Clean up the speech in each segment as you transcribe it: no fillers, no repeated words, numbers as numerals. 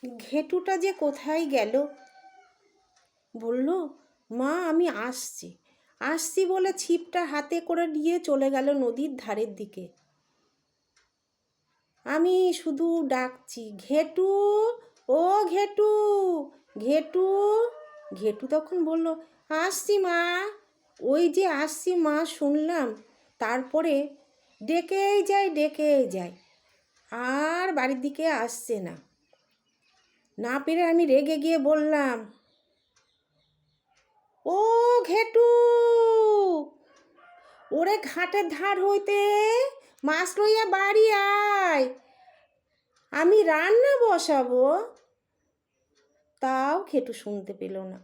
ঘেটুটা যে কোথায় গেল। বলল, মা আমি আসছি। আসছি বলে ছিপটা হাতে করে নিয়ে চলে গেল নদীর ধারের দিকে। আমি শুধু ডাকছি, ঘেটু, ও ঘেটু, ঘেটু। ঘেটু তখন বলল, আসছি মা। ওই যে আসছি মা শুনলাম, তারপরে ডেকেই যায়, আর বাড়ির দিকে আসছে না। না পেরে আমি রেগে গিয়ে বললাম, ও ঘেটু, ওরে ঘাটের ধার হইতে মাছ লইয়া বাড়ি আয়, আমি রান্না বসাবো। তাও ঘেটু শুনতে পেল না।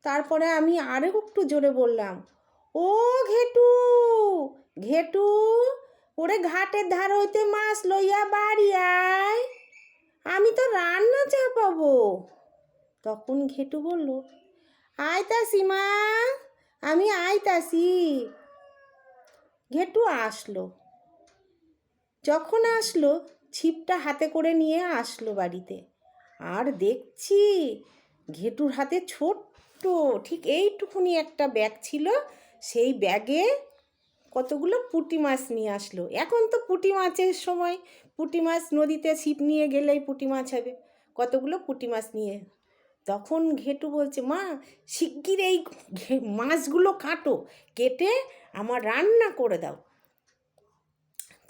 তারপরে আমি আরও একটু জোরে বললাম, ও ঘেটু, ঘেটু, ওরে ঘাটের ধার হইতে মাছ লইয়া বাড়ি আয়, আমি তো রান্না চাপাবো। তখন ঘেটু বলল, আইতাছি মা, আমি আইতাছি। ঘেটু আসলো। যখন আসলো, ছিপটা হাতে করে নিয়ে আসলো বাড়িতে। আর দেখছি ঘেটুর হাতে ছোট্ট ঠিক এইটুকুনি একটা ব্যাগ ছিল। সেই ব্যাগে কতগুলো পুঁটি মাছ নিয়ে আসলো। এখন তো পুঁটি মাছের সময়, পুঁটি মাছ নদীতে ছিপ নিয়ে গেলেই পুঁটি মাছ হবে। কতগুলো পুঁটি মাছ নিয়ে, তখন ঘেটু বলছে, মা শিগগির এই মাছগুলো কাটো, কেটে আমার রান্না করে দাও।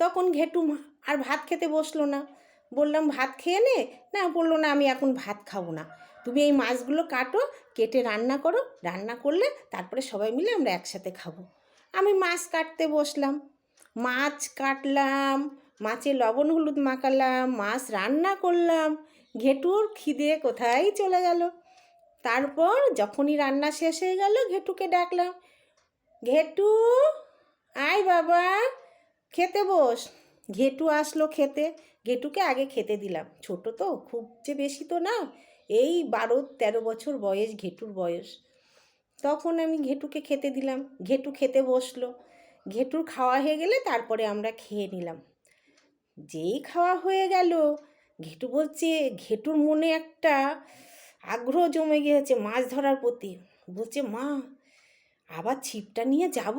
তখন ঘেটু আর ভাত খেতে বসলো না। বললাম, ভাত খেয়ে নে। না, বললো না, আমি এখন ভাত খাবো না, তুমি এই মাছগুলো কাটো, কেটে রান্না করো, রান্না করলে তারপরে সবাই মিলে আমরা একসাথে খাবো। আমি মাছ কাটতে বসলাম, মাছ কাটলাম, মাছে লবণ হলুদ মাখালাম, মাছ রান্না করলাম। ঘেটুর খিদে কোথায় চলে গেল। তারপর যখনই রান্না শেষ হয়ে গেল, ঘেটুকে ডাকলাম, ঘেটু, আয় বাবা, খেতে বস। ঘেটু আসলো খেতে। ঘেটুকে আগে খেতে দিলাম, ছোট তো, খুব যে বেশি তো না, এই 12-13 বছর বয়স ঘেটুর বয়স। তখন আমি ঘেটুকে খেতে দিলাম, ঘেটু খেতে বসলো। ঘেটুর খাওয়া হয়ে গেলে তারপরে আমরা খেয়ে নিলাম। যেই খাওয়া হয়ে গেল, ঘেটু বলছে, ঘেটুর মনে একটা আগ্রহ জমে গিয়েছে মাছ ধরার প্রতি। বলছে, মা আবার ছিপটা নিয়ে যাব,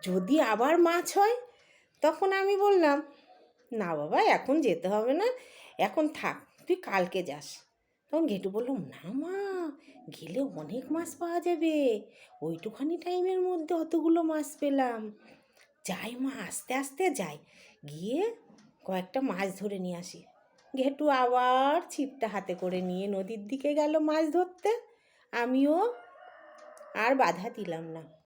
যদি আবার মাছ হয়। তখন আমি বললাম, না বাবা, এখন যেতে হবে না, এখন থাক, তুই কালকে যাস। তখন ঘেটু বলল, না মা, গেলে অনেক মাছ পাওয়া যাবে, ওইটুখানি টাইমের মধ্যে অতগুলো মাছ পেলাম। যাই মা, আস্তে আস্তে যাই, গিয়ে কয়েকটা মাছ ধরে নিয়ে আসি। ঘেটু আবার ছিপটা হাতে করে নিয়ে নদীর দিকে গেল মাছ ধরতে। আমিও আর বাধা দিলাম না।